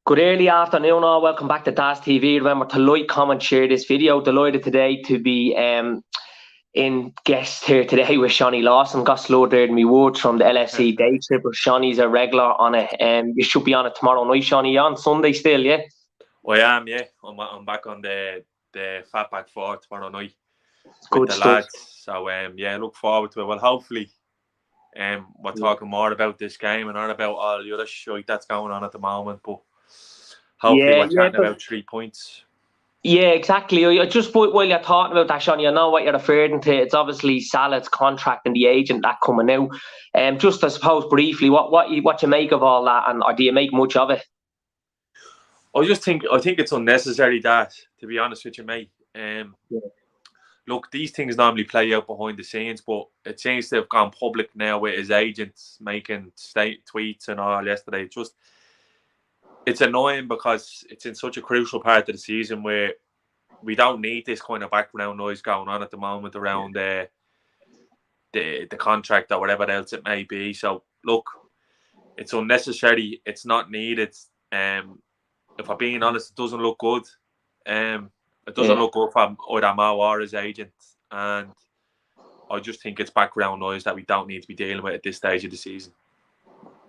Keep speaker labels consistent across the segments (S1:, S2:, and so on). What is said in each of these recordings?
S1: Good early afternoon, all. Welcome back to DAS TV. Remember to like, comment, share this video. Delighted today to be in guest here today with Seany Lawson. Got slow there in me words from the LFC Daytrippers. Seany's a regular on it. You should be on it tomorrow night, Seany. You on Sunday still, yeah?
S2: I am, yeah. I'm back on the Fatback 4 tomorrow night with
S1: Good
S2: the
S1: stuff.
S2: lads. So yeah, look forward to it. Well, hopefully, we're talking more about this game and not about all the other shit that's going on at the moment. But hopefully, we're chatting about 3 points.
S1: Yeah, exactly. I just while you're talking about that, Seany, I know what you're referring to. It's obviously Salah's contract and the agent that coming out. Just I suppose briefly, what you make of all that, or do you make much of it?
S2: I think it's unnecessary, that, to be honest with you, mate. Look, these things normally play out behind the scenes, but it seems to have gone public now with his agents making tweets and all yesterday. It's annoying because it's in such a crucial part of the season where we don't need this kind of background noise going on at the moment around the contract or whatever else it may be. So look, it's unnecessary. It's not needed. If I'm being honest, it doesn't look good. It doesn't look good for either Mo or his agent, and I just think it's background noise that we don't need to be dealing with at this stage of the season.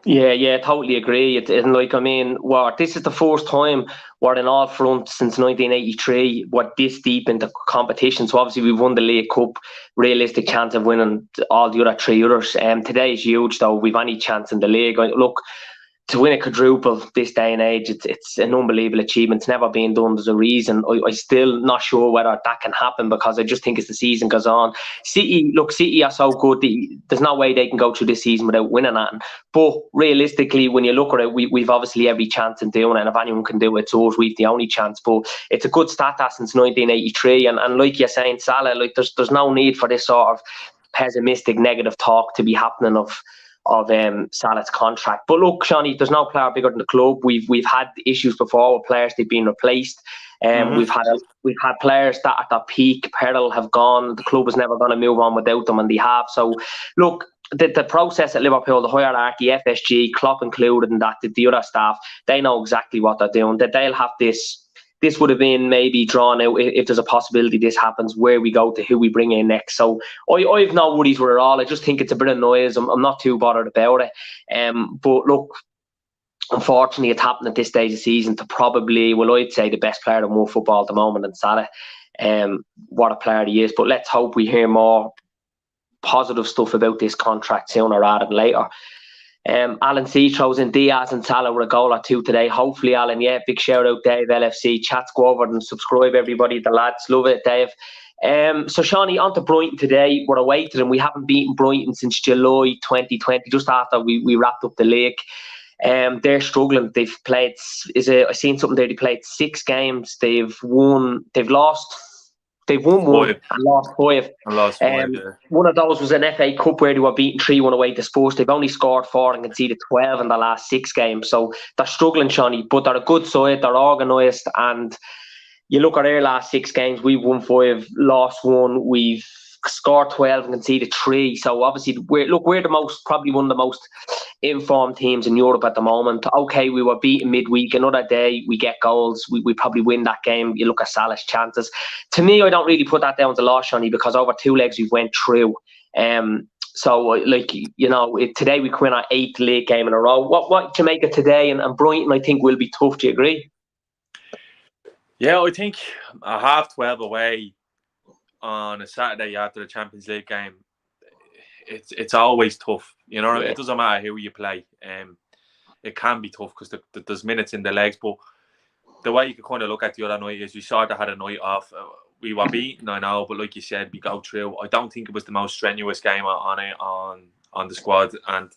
S1: Yeah, totally agree. This is the first time we're in all fronts since 1983. We're this deep into competition. So obviously we've won the League Cup, realistic chance of winning all the other three others. Today is huge, though. We've any chance in the league. Look, to win a quadruple this day and age, it's an unbelievable achievement. It's never been done. There's a reason. I still not sure whether that can happen, because I just think as the season goes on, City are so good. There's no way they can go through this season without winning that. But realistically, when you look at it, we've obviously every chance in doing it. And if anyone can do it, it's us. We've the only chance. But it's a good stat that since 1983. And like you're saying, Salah, there's no need for this sort of pessimistic, negative talk to be happening of Salah's contract. But look, Seany, there's no player bigger than the club. We've had issues before with players, they've been replaced. We've had players that at their peak peril have gone. The club is never going to move on without them, and they have. So look, the process at Liverpool, the hierarchy, FSG, Klopp included, and that the other staff, they know exactly what they're doing. That they'll have this would have been maybe drawn out if there's a possibility this happens, where we go to, who we bring in next. So I've no worries with it all. I just think it's a bit of noise. I'm not too bothered about it. But look, unfortunately, it's happened at this stage of the season to probably, I'd say the best player in world football at the moment in Salah. What a player he is. But let's hope we hear more positive stuff about this contract sooner rather than later. Alan C throws in Diaz and Salah with a goal or two today. Hopefully, Alan, big shout out, Dave, LFC. Chats, go over and subscribe, everybody. The lads love it, Dave. So, Seany, on to Brighton today. We're away to them. We haven't beaten Brighton since July 2020, just after we wrapped up the league. They're struggling. They've played, I seen something there, they played 6 games. They've won one and lost 5. One of those was an FA Cup where they were beaten 3-1 away to Spurs. They've only scored 4 and conceded 12 in the last 6 games. So they're struggling, Seany, but they're a good side. They're organised. And you look at their last 6 games, we've won 5, lost 1. We've scored 12 and conceded 3. So obviously, we're probably one of the most informed teams in Europe at the moment. Okay, we were beaten midweek. Another day, we get goals. We probably win that game. You look at Salah's chances. To me, I don't really put that down to loss, Seany, because over 2 legs we went through. So, today we win our 8th league game in a row. What do you make of today? And Brighton, I think, will be tough. Do you agree?
S2: Yeah, I think a 12:30 away on a Saturday after the Champions League game, it's always tough. It doesn't matter who you play. It can be tough because there's minutes in the legs. But the way you could kind of look at the other night is we sort of had a night off. We were beaten, I know, but like you said, we go through. I don't think it was the most strenuous game on the squad, and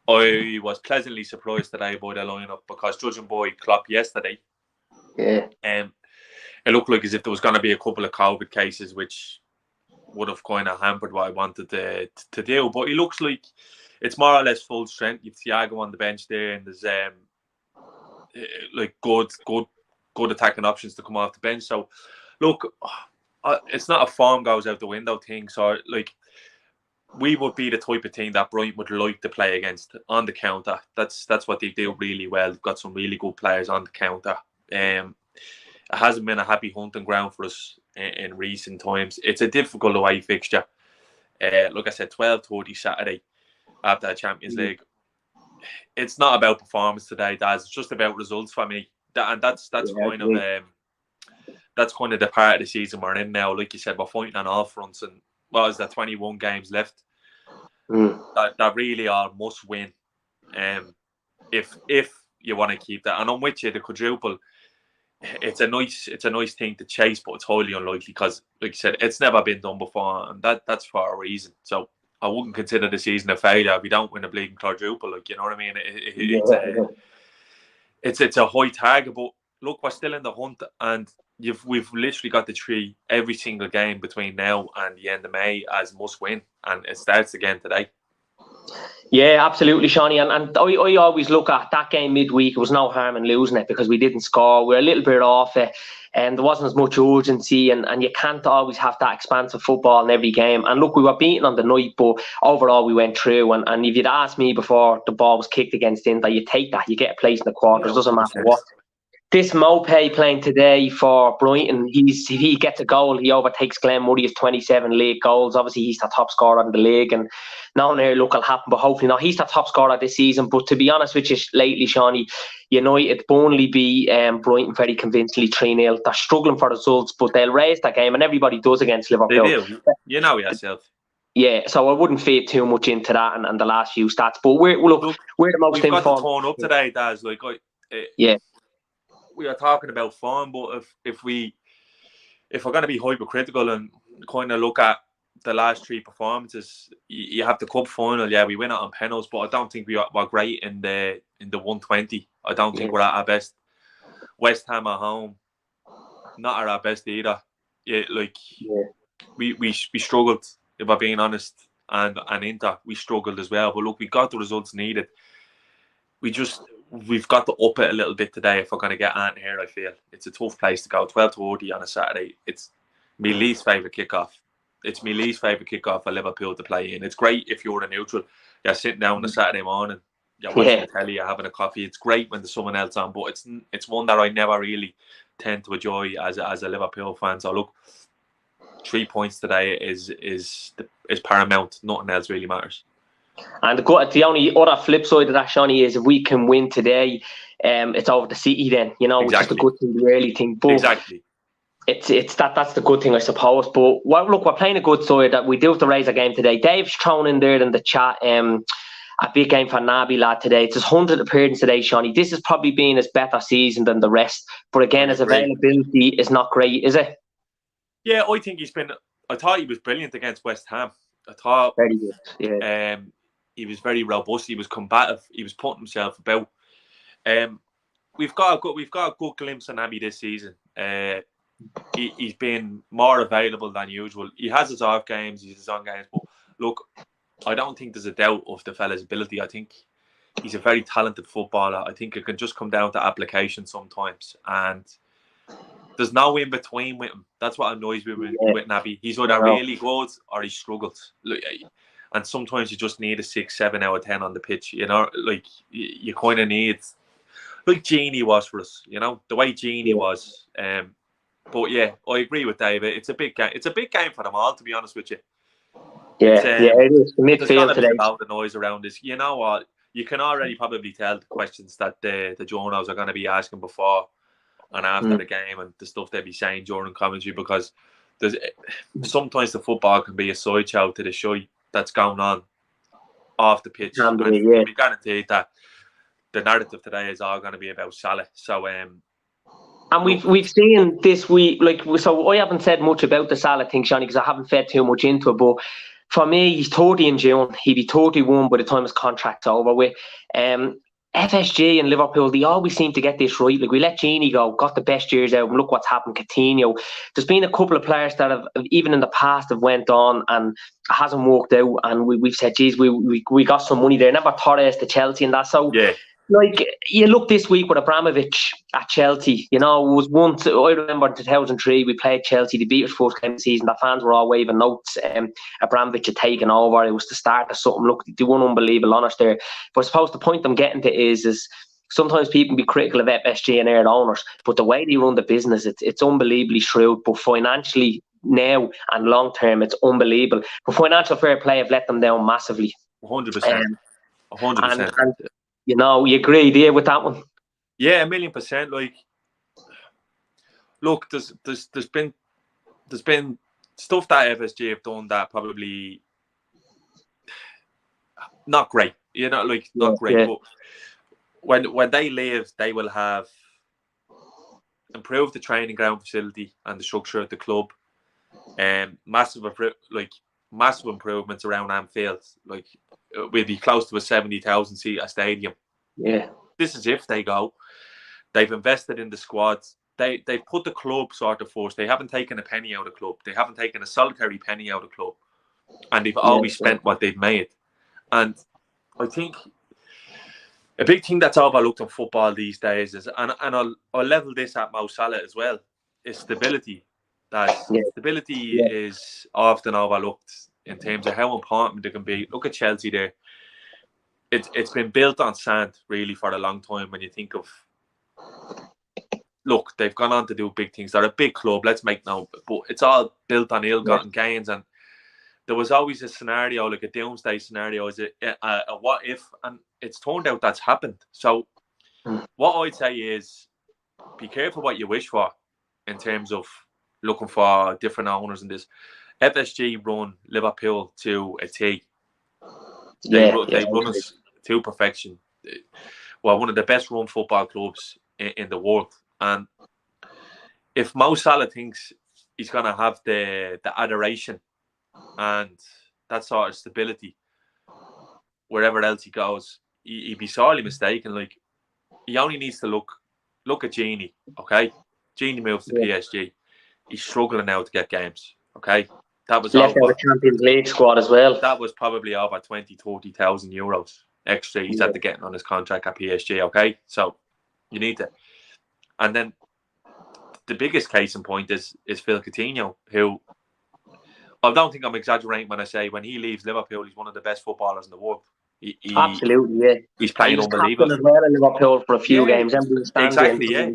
S2: I was pleasantly surprised today by the lineup, because judging by Klopp yesterday, it looked like as if there was going to be a couple of COVID cases, which would have kind of hampered what I wanted to do. But it looks like it's more or less full strength. You've Thiago on the bench there, and there's good attacking options to come off the bench. So look, it's not a form goes out the window thing. So we would be the type of team that Brighton would like to play against on the counter. That's what they do really well. They've got some really good players on the counter. It hasn't been a happy hunting ground for us in recent times. It's a difficult away fixture. Like I said, 12:30 Saturday after the Champions League. It's not about performance today, Daz. It's just about results for me. That's kind of the part of the season we're in now. Like you said, we're fighting on all fronts, and what is there, 21 games left? That really are must win. If you want to keep that, and I'm with you, the quadruple. It's a nice thing to chase, but it's highly unlikely because, like you said, it's never been done before, and that's for a reason. So I wouldn't consider the season a failure if we don't win a bleeding quadruple. Like, you know what I mean? It's a high target, but look, we're still in the hunt, and we've literally got to treat every single game between now and the end of May as must win, and it starts again today.
S1: Yeah, absolutely, Seany. And I always look at that game midweek. It was no harm in losing it because we didn't score. We're a little bit off it, and there wasn't as much urgency. And you can't always have that expansive football in every game. And look, we were beaten on the night, but overall we went through. And if you'd asked me before the ball was kicked against Inter, you take that. You get a place in the quarters. Doesn't matter what. This Mopay playing today for Brighton, if he gets a goal, he overtakes Glenn Murray's 27 league goals. Obviously, he's the top scorer in the league, and no near luck will happen, but hopefully not. He's the top scorer this season, but to be honest with you, lately, Seany, United Burnley beat Brighton very convincingly 3-0. They're struggling for results, but they'll raise that game, and everybody does against Liverpool.
S2: They do. You know yourself.
S1: Yeah, so I wouldn't feed too much into that and the last few stats, but we're the most
S2: informed. We've got to turn up today, Daz.
S1: Yeah.
S2: We are talking about form, but if we're going to be hypercritical and kind of look at the last three performances, you have the cup final. Yeah, we win it on penalties, but I don't think we're great in the 120. I don't think we're at our best. West Ham at home, not at our best either. We struggled, if I'm being honest, and Inter we struggled as well. But look, we got the results needed. We've got to up it a little bit today if we're going to get Ant here, I feel. It's a tough place to go. 12:40 on a Saturday. It's my least favourite kickoff. It's my least favourite kickoff for Liverpool to play in. It's great if you're a neutral. You're sitting down on a Saturday morning, you're watching the telly, you're having a coffee. It's great when there's someone else on, but it's one that I never really tend to enjoy as a Liverpool fan. So look, 3 points today is paramount. Nothing else really matters.
S1: And the only other flip side of that, Seany, is if we can win today, it's over the City then, which is the good thing, the early thing. But
S2: exactly.
S1: It's that's the good thing, I suppose. But look, we're playing a good side that we do have to raise a game today. Dave's thrown in there in the chat a big game for Naby lad today. It's his 100th appearance today, Seany. This has probably been his better season than the rest. But again, his availability is not great, is it?
S2: Yeah, I think I thought he was brilliant against West Ham. I thought
S1: very good. Yeah.
S2: He was very robust. He was combative. He was putting himself about. We've got a good glimpse of Naby this season. He's been more available than usual. He has his off games, he's his on games. But look, I don't think there's a doubt of the fella's ability. I think he's a very talented footballer. I think it can just come down to application sometimes, and there's no in between with him. That's what annoys me with Naby. He's either really good or he struggles. And sometimes you just need a 6, 7 out of 10 on the pitch. You kind of need, like Seany was for us. The way Seany was. But yeah, I agree with David. It's a big game. It's a big game for them all, to be honest with you.
S1: Yeah, it is. Midfield today.
S2: There's all the noise around this. You know what? You can already probably tell the questions that the journals are going to be asking before and after the game, and the stuff they'll be saying during commentary, because sometimes the football can be a sideshow to the show that's going on off the pitch. We guarantee that the narrative today is all going to be about Salah. So, and
S1: we've seen this week, so I haven't said much about the Salah thing, Seany, because I haven't fed too much into it. But for me, he's 30 in June. He'll be 31 by the time his contract's over with. FSG and Liverpool, they always seem to get this right. We let Seany go, got the best years out, and look what's happened. Coutinho. There's been a couple of players that have, even in the past, have went on and it hasn't worked out. And we've said, geez, we got some money there. Never Torres to Chelsea and that. So like, you look this week with Abramovich at Chelsea. You know, it was once, I remember in 2003, we played Chelsea. They beat us first game of the season. The fans were all waving notes. Abramovich had taken over. It was the start of something. Look, they won unbelievable honours there. But I suppose the point I'm getting to is sometimes people be critical of FSG and their owners, but the way they run the business, it's unbelievably shrewd. But financially, now and long term, it's unbelievable. But financial fair play have let them down massively.
S2: 100%. 100%.
S1: And you know, you agree there with that one?
S2: Yeah, 1,000,000%. Like, look, there's been stuff that FSG have done that probably not great. You know, like, not great. Yeah. But when they leave, they will have improved the training ground facility and the structure of the club. Massive improvements around Anfield. Like, we'll be close to a 70,000 seat stadium.
S1: Yeah.
S2: This is if they go. They've invested in the squads. They've put the club sort of first. They haven't taken a penny out of the club. They haven't taken a solitary penny out of the club. And they've always spent what they've made. And I think a big thing that's overlooked in football these days is, and I'll level this at Mo Salah as well, is stability. Stability is often overlooked in terms of how important it can be. Look at Chelsea there. It's been built on sand really for a long time. When you think of, look, they've gone on to do big things. They're a big club, let's make no, but it's all built on ill-gotten gains. And there was always a scenario, like a doomsday scenario, is a what if, and it's turned out that's happened. So what I'd say is, be careful what you wish for in terms of looking for different owners in this. FSG run Liverpool to a T. They run us to perfection. Well, one of the best run football clubs in the world. And if Mo Salah thinks he's going to have the adoration and that sort of stability wherever else he goes, he'd be sorely mistaken. Like, he only needs to look at Seany, okay? Seany moves to PSG. He's struggling now to get games, okay? That was
S1: left out a Champions League squad as well.
S2: That was probably over 20,000-30,000 euros extra he's had to get on his contract at PSG, okay? So you need to. And then the biggest case in point is Phil Coutinho, who, I don't think I'm exaggerating when I say when he leaves Liverpool, he's one of the best footballers in the world.
S1: Absolutely, yeah.
S2: He's playing unbelievable
S1: as well in Liverpool for a few games.
S2: Exactly, yeah.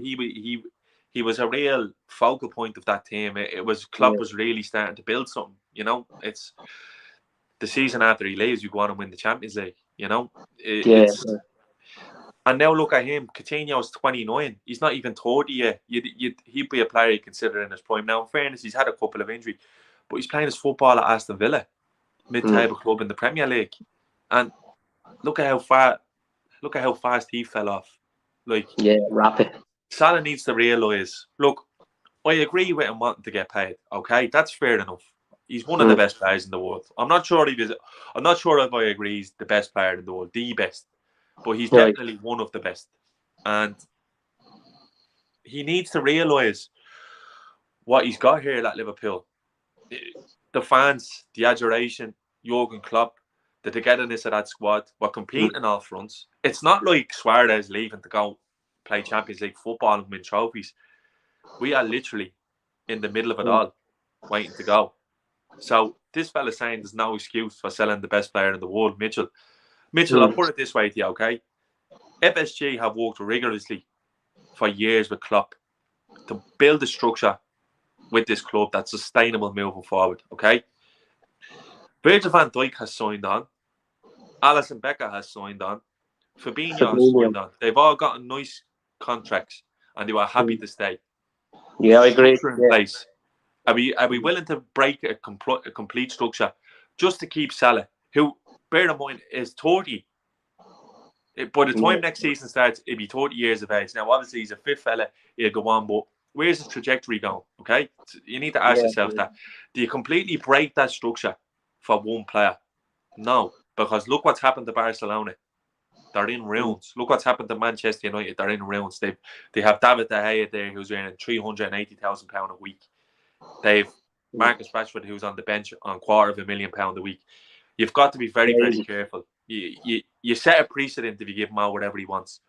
S2: He was a real focal point of that team. It was Klopp was really starting to build something. You know, it's the season after he leaves, you go on and win the Champions League. You know, and now look at him. Coutinho's 29. He's not even 30 yet. He'd be a player you consider in his prime. Now, in fairness, he's had a couple of injuries, but he's playing his football at Aston Villa, mid-table club in the Premier League. And look at how fast he fell off. Like,
S1: rapid.
S2: Salah needs to realise, look, I agree with him wanting to get paid. Okay, that's fair enough. He's one of the best players in the world. I'm not sure if I agree he's the best player in the world, the best, but he's definitely one of the best. And he needs to realise what he's got here at Liverpool. The fans, the adoration, Jurgen Klopp, the togetherness of that squad, we're competing on all fronts. It's not like Suarez leaving to go play Champions League football and win trophies. We are literally in the middle of it all, waiting to go. So this fella saying there's no excuse for selling the best player in the world, Mitchell, I'll put it this way to you, okay? FSG have worked rigorously for years with Klopp to build a structure with this club that's sustainable moving forward, okay? Virgil van Dijk has signed on. Alisson Becker has signed on. Fabinho has signed on. They've all gotten nice contracts and they were happy to stay.
S1: Yeah, I agree.
S2: In place. Are we willing to break a complete structure just to keep Salah, who, bear in mind, is 30? By the time next season starts, he'll be 30 years of age. Now, obviously, he's a fit fella. He'll go on, but where's his trajectory going? Okay? You need to ask yourself that. Do you completely break that structure for one player? No, because look what's happened to Barcelona. They're in ruins. Look what's happened to Manchester United. They're in ruins. They have David De Gea there, who's earning £380,000 a week. They've Marcus Rashford, who's on the bench on £250,000 a week. You've got to be very, very careful. you set a precedent if you give Mo whatever he wants.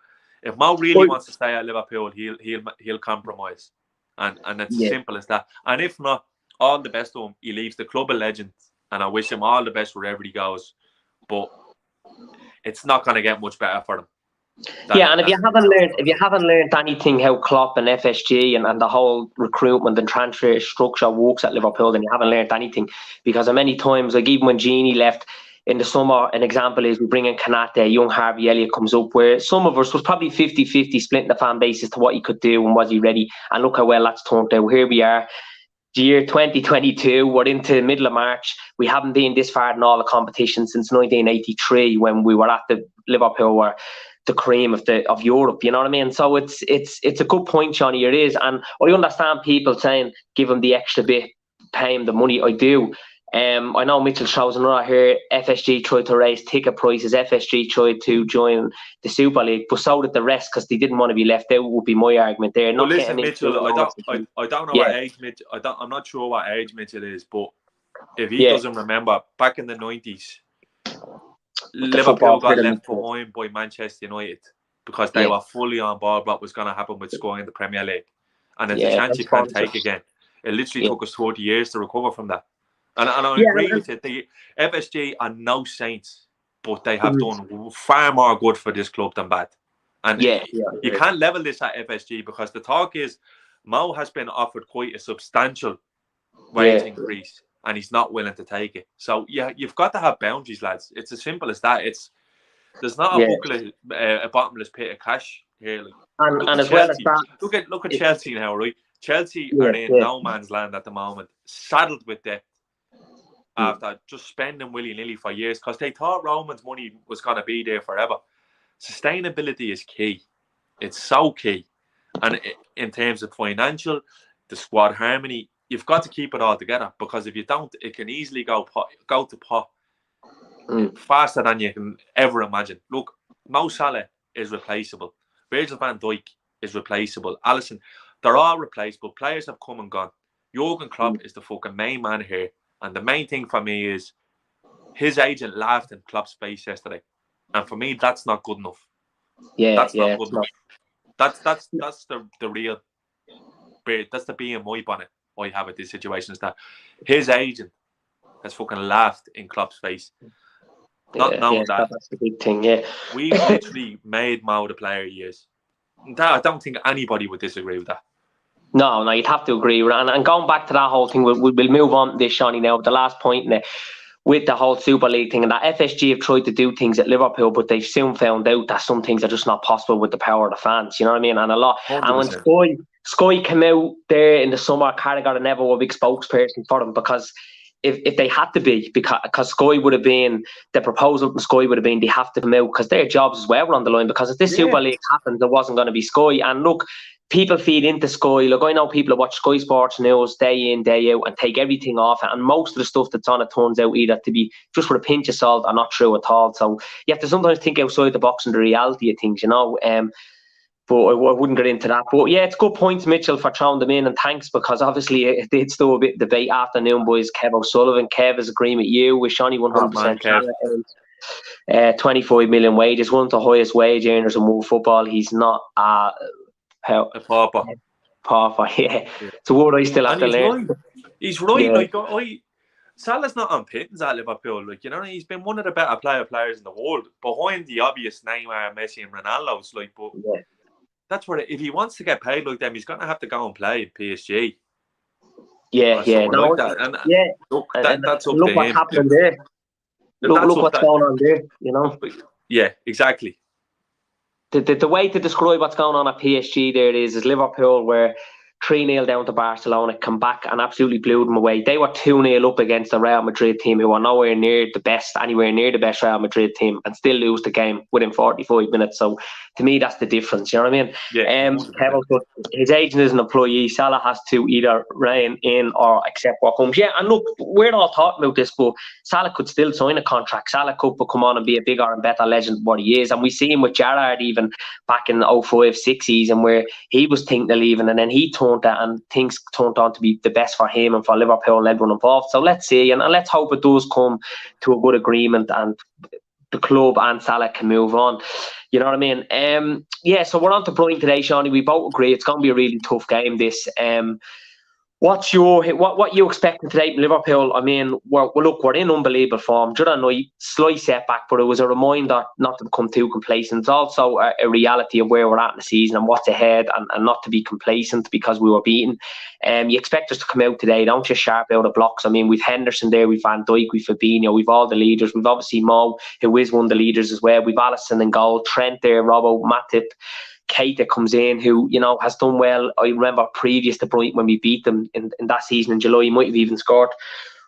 S2: If Mo really wants to stay at Liverpool, he'll compromise, and it's as simple as that. And if not, all the best to him. He leaves the club a legend, and I wish him all the best wherever he goes. But it's not going to get much better for him.
S1: And if you haven't learned anything how Klopp and FSG and the whole recruitment and transfer structure works at Liverpool, then you haven't learned anything. Because many times, like even when Seany left in the summer, an example is we bring in Kanate, young Harvey Elliott comes up, where some of us was probably 50-50 splitting the fan base as to what he could do and was he ready. And look how well that's turned out. Here we are. The year 2022, we're into the middle of March. We haven't been this far in all the competitions since 1983 when we were at the Liverpool were the cream of Europe, you know what I mean? So it's a good point, Johnny, it is. And I understand people saying give him the extra bit, pay him the money. I do. I know Mitchell shows another here. FSG tried to raise ticket prices. FSG tried to join the Super League, but so did the rest because they didn't want to be left out. Would be my argument there.
S2: Well, listen, Mitchell, I don't know what age Mitchell. I'm not sure what age Mitchell is, but if he doesn't remember, back in the 90s, Liverpool got left behind by Manchester United because they were fully on board what was going to happen with Sky in the Premier League, and it's a chance you can't take again. It literally took us 40 years to recover from that. And I agree with it. The FSG are no saints, but they have done far more good for this club than bad. And you can't level this at FSG because the talk is Mo has been offered quite a substantial wage increase and he's not willing to take it. So you've got to have boundaries, lads. It's as simple as that. There's not a bottomless pit of cash here.
S1: And as well as that,
S2: look at Chelsea now, right? Chelsea are in no man's land at the moment, saddled with debt. After just spending willy-nilly for years because they thought Roman's money was going to be there forever. Sustainability is key. It's so key. And in terms of financial, the squad harmony, you've got to keep it all together because if you don't, it can easily go to pot faster than you can ever imagine. Look, Mo Salah is replaceable. Virgil van Dijk is replaceable. Alisson, they're all replaceable. Players have come and gone. Jurgen Klopp is the fucking main man here. And the main thing for me is his agent laughed in Klopp's face yesterday. And for me, that's not good enough. That's not good enough. That's the real bit. That's the bee in my bonnet I have at this situation is that his agent has fucking laughed in Klopp's face. Not knowing that.
S1: That's the big thing,
S2: we literally made Mo the player he is. I don't think anybody would disagree with that.
S1: No, you'd have to agree with it. And going back to that whole thing, we'll move on to this, Seany, now. The last point in it, with the whole Super League thing, and that FSG have tried to do things at Liverpool, but they've soon found out that some things are just not possible with the power of the fans, you know what I mean? And a lot. 100%. And when Sky came out there in the summer, Carragher and Neville were a big spokesperson for them because if they had to be, because Sky would have been, the proposal from Sky would have been they have to come out because their jobs as well were on the line because if this Super League happens, there wasn't going to be Sky. And look, people feed into Sky. Look, I know people that watch Sky Sports News day in, day out and take everything off it. And most of the stuff that's on it turns out either to be just with a pinch of salt or not true at all. So you have to sometimes think outside the box and the reality of things, you know. But I wouldn't get into that. But yeah, it's good points, Mitchell, for throwing them in. And thanks because obviously it did still a bit of debate afternoon, boys. Kev O'Sullivan. Kev is agreeing with you. With Seany 100%. 25 million wages, one of the highest wage earners in world football. He's not a pauper. Yeah. It's a word I still have to learn.
S2: He's right. Salah's not on pittance at Liverpool. Like, you know, he's been one of the better players in the world, behind the obvious Neymar, Messi, and Ronaldo's. Like, but that's where if he wants to get paid like them, he's going to have to go and play in PSG.
S1: Yeah. No,
S2: like that. And look, that's up
S1: look
S2: to
S1: what's
S2: him.
S1: happening there. Look what's going on there. You know.
S2: Yeah, exactly.
S1: The way to describe what's going on at PSG there is Liverpool were 3-0 down to Barcelona, come back and absolutely blew them away. They were 2-0 up against the Real Madrid team who are nowhere near the best Real Madrid team and still lose the game within 45 minutes. So to me, that's the difference. You know what I mean?
S2: Yeah.
S1: His agent is an employee. Salah has to either rein in or accept what comes. Yeah, and look, we're all talking about this, but Salah could still sign a contract. Salah could come on and be a bigger and better legend than what he is. And we see him with Gerrard even back in the 05-06 season where he was thinking of leaving and then he turned that and things turned on to be the best for him and for Liverpool and everyone involved. So let's see and let's hope it does come to a good agreement and the club and Salah can move on. You know what I mean? So we're on to Brighton today, Seany. We both agree it's going to be a really tough game, this. What you expecting today from Liverpool? I mean, we're in unbelievable form. During the night, slight setback, but it was a reminder not to become too complacent. It's also a reality of where we're at in the season and what's ahead, and not to be complacent because we were beaten. You expect us to come out today, don't just sharp out of blocks. I mean, we've Henderson there, we've Van Dijk, we've Fabinho, we've all the leaders. We've obviously Mo, who is one of the leaders as well. We've Alisson in goal, Trent there, Robbo, Matip, Keita comes in, who has done well. I remember previous to Brighton when we beat them in that season in July, he might have even scored.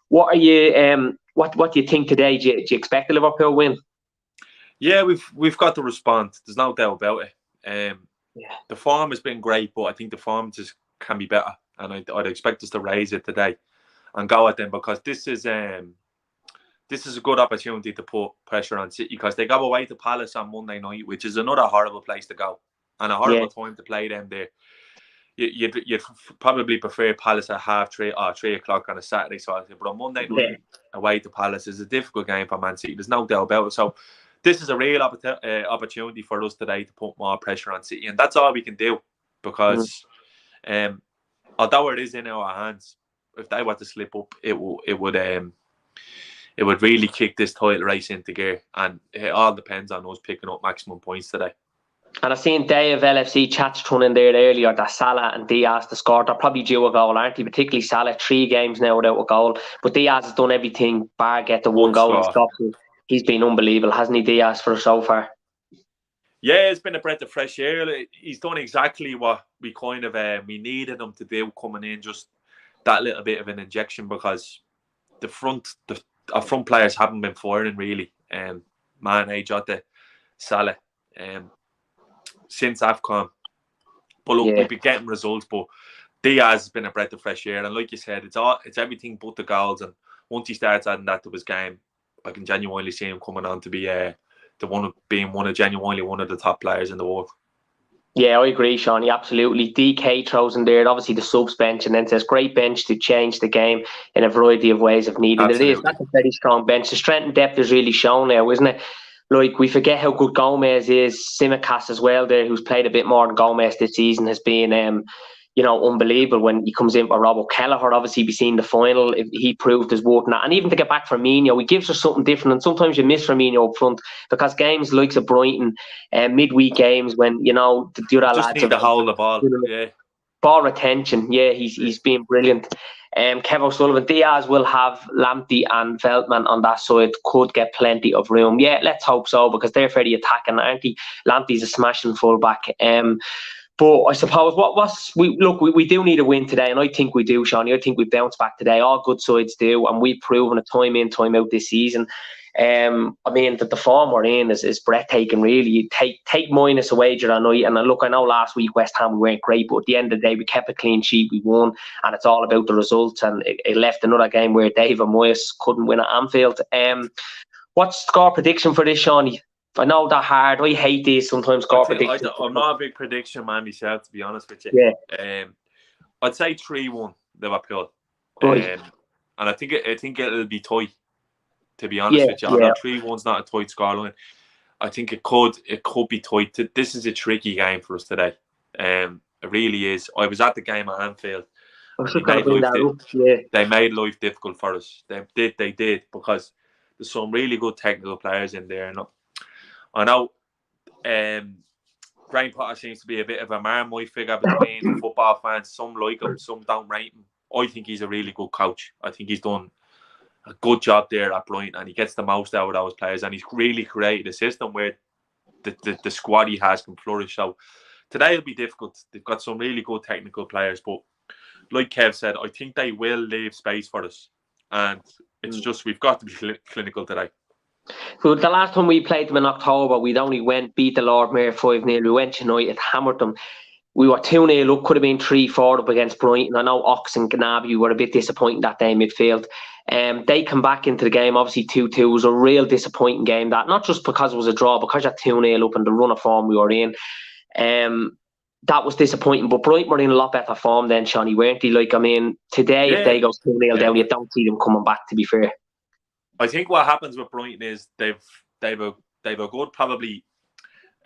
S1: What are you? What do you think today? Do you expect the Liverpool win?
S2: Yeah, we've got to respond. There's no doubt about it. The form has been great, but I think the form just can be better, and I'd expect us to raise it today and go at them, because this is a good opportunity to put pressure on City, because they go away to Palace on Monday night, which is another horrible place to go. And a horrible time to play them there. You'd probably prefer Palace at 3 o'clock on a Saturday. So, but on Monday night away to Palace is a difficult game for Man City. There's no doubt about it. So this is a real opportunity for us today to put more pressure on City, and that's all we can do. Because although it is in our hands, if they were to slip up, it would really kick this title race into gear, and it all depends on us picking up maximum points today.
S1: And I've seen Dave LFC chats thrown in there earlier that Salah and Diaz to score. They're probably due a goal, aren't they? Particularly Salah, 3 games now without a goal. But Diaz has done everything bar get the one goal and stop him. He's been unbelievable, hasn't he, Diaz, for so far?
S2: Yeah, it's been a breath of fresh air. He's done exactly what we kind of we needed him to do coming in, just that little bit of an injection, because our front players haven't been firing really. Mane, Jota, Salah. Since AFCON. But look, we've been getting results, but Diaz has been a breath of fresh air, and like you said, it's everything but the goals. And once he starts adding that to his game, I can genuinely see him coming on to be genuinely one of the top players in the world.
S1: Yeah, I agree, Seany, absolutely. DK throws in there, obviously the subs bench, and then says great bench to change the game in a variety of ways if needed. Absolutely. That's a very strong bench. The strength and depth is really shown now, isn't it? Like, we forget how good Gomez is. Simicast as well there, who's played a bit more than Gomez this season, has been unbelievable when he comes in for Robbo. Kelleher, obviously, be seen the final. He proved his worth in that. And even to get back Firmino, he gives us something different. And sometimes you miss Firmino up front, because games like Brighton, midweek games when, the other
S2: just
S1: lads
S2: need to hold the ball.
S1: Ball retention. Yeah, he's been brilliant. Kev O'Sullivan, Diaz will have Lamptey and Veltman on that side, could get plenty of room. Yeah, let's hope so, because they're very attacking, aren't they? Lamptey's a smashing fullback. But I suppose we do need a win today, and I think we do, Seany. I think we bounce back today. All good sides do, and we've proven it time in, time out this season. I mean, the form we're in is breathtaking, really. You take minus a wager on night, and look, I know last week West Ham weren't great, but at the end of the day, we kept a clean sheet, we won, and it's all about the results. And it left another game where David Moyes couldn't win at Anfield. What's the score prediction for this, Seany? I know they're hard. I hate these sometimes score predictions.
S2: I'm not a big prediction man myself, to be honest with you.
S1: Yeah.
S2: I'd say 3-1 Liverpool.
S1: Right.
S2: And I think it'll be tight, to be honest with you. Although 3-1's not a tight scoreline, I think it could be tight. This is a tricky game for us today. It really is. I was at the game at Anfield. They made life difficult for us. They did, because there's some really good technical players in there. And I know Graham Potter seems to be a bit of a Marmite figure between football fans. Some like him, some don't rate him. I think he's a really good coach. I think he's done a good job there at Brighton, and he gets the most out of those players, and he's really created a system where the squad he has can flourish. So today it'll be difficult. They've got some really good technical players, but like Kev said, I think they will leave space for us, and it's just we've got to be clinical today.
S1: Well, the last time we played them in October, we'd only beat the Lord Mayor 5-0. We went United, hammered them. We were 2-0 up, could have been 3-4 up against Brighton. I know Ox and Gnabry were a bit disappointing that day in midfield. They come back into the game, obviously 2-2. It was a real disappointing game, that not just because it was a draw, because you're 2-0 up and the run of form we were in. That was disappointing, but Brighton were in a lot better form then, Seany, weren't they? Like, I mean, today, if they go 2-0 down, you don't see them coming back, to be fair.
S2: I think what happens with Brighton is they've they've a good probably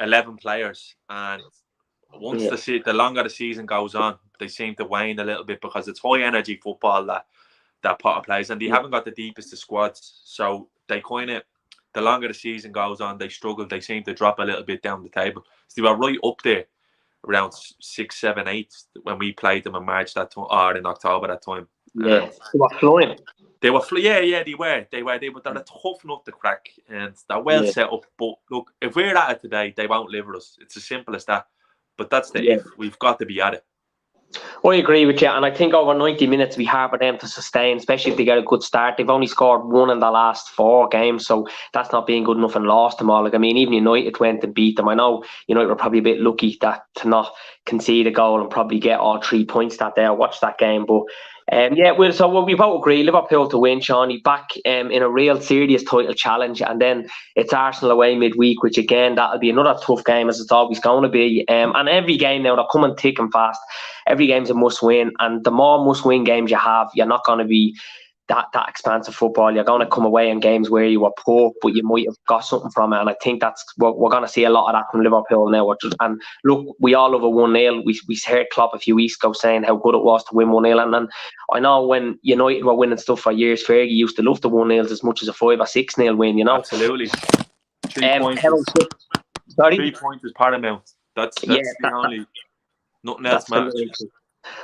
S2: 11 players, and once the longer the season goes on, they seem to wane a little bit because it's high energy football that Potter plays, and they haven't got the deepest of squads. So they kind of, the longer the season goes on, they struggle. They seem to drop a little bit down the table. So they were right up there around 6, 7, 8 when we played them in March that time, or in October that time.
S1: Yeah, they were flying.
S2: They were, they were. They're a tough nut to crack, and they're well set up. But look, if we're at it today, they won't live with us. It's as simple as that. But that's the if. We've got to be at it.
S1: I agree with you, and I think over 90 minutes we hard for them to sustain, especially if they get a good start. They've only scored 1 in the last 4 games, so that's not being good enough, and lost them all. Like, I mean, even United went and beat them. I know United were probably a bit lucky that to not concede a goal and probably get all 3 points that day. I watched that game, but so we both agree Liverpool to win, Seany, back in a real serious title challenge, and then it's Arsenal away midweek, which again, that'll be another tough game, as it's always going to be. And every game now, they're coming thick and fast. Every game's a must win, and the more must win games you have, you're not going to be that expansive football. You're going to come away in games where you were poor, but you might have got something from it. And I think that's what we're going to see a lot of that from Liverpool now. And look, we all love a 1-0. We heard Klopp a few weeks ago saying how good it was to win 1-0. And I know when United were winning stuff for years, Fergie used to love the 1-0s as much as a 5 or 6-0 win.
S2: Absolutely. 3 points. 3 points is paramount. That's the only. Nothing else matters.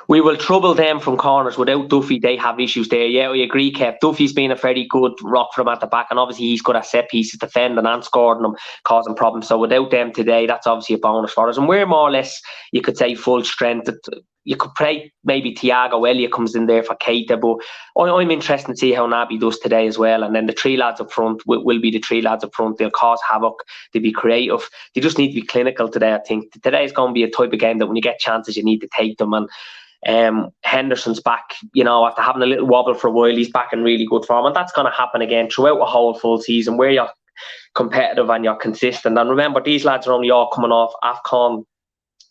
S1: We will trouble them from corners. Without Duffy, they have issues there. Yeah, I agree, Kev. Duffy's been a very good rock for them at the back, and obviously he's good at set pieces, defending and scoring them, causing problems. So without them today, that's obviously a bonus for us. And we're more or less, you could say, full strength. You could pray maybe Thiago Elliott comes in there for Keita, but I'm interested to see how Naby does today as well. And then the 3 lads up front will be the 3 lads up front. They'll cause havoc. They'll be creative. They just need to be clinical today, I think. Today is going to be a type of game that when you get chances, you need to take them. And Henderson's back, after having a little wobble for a while, he's back in really good form. And that's going to happen again throughout a whole full season where you're competitive and you're consistent. And remember, these lads are only all coming off AFCON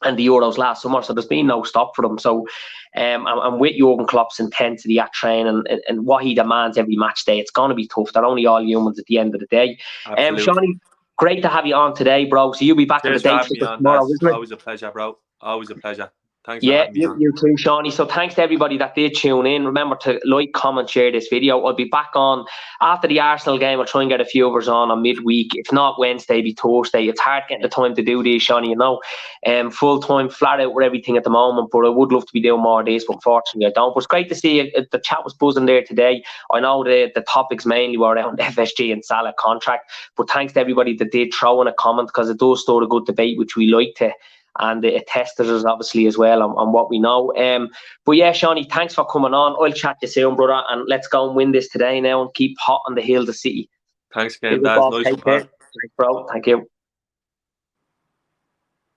S1: and the Euros last summer, so there's been no stop for them. So and with Jurgen Klopp's intensity at training and what he demands every match day, it's going to be tough. They're only all humans at the end of the day. Seany, great to have you on today, bro. So you'll be back in the Daytrippers tomorrow.
S2: Always a pleasure, bro. Always a pleasure. Thanks for having me on.
S1: You too, Seany. So thanks to everybody that did tune in. Remember to like, comment, share this video. I'll be back on after the Arsenal game. I'll try and get a few others on midweek. If not Wednesday, be Thursday. It's hard getting the time to do these, Seany, full time, flat out with everything at the moment, but I would love to be doing more of these, but unfortunately I don't. But it's great to see you. The chat was buzzing there today. I know the topics mainly were around FSG and Salah contract, but thanks to everybody that did throw in a comment, because it does start a good debate, which we like to, and it tested us obviously as well on what we know. But yeah, Seany, thanks for coming on. I'll chat to you soon, brother, and let's go and win this today now and keep hot on the hill to City.
S2: Thanks again, Daz. Nice.
S1: Thanks, bro. Thank you.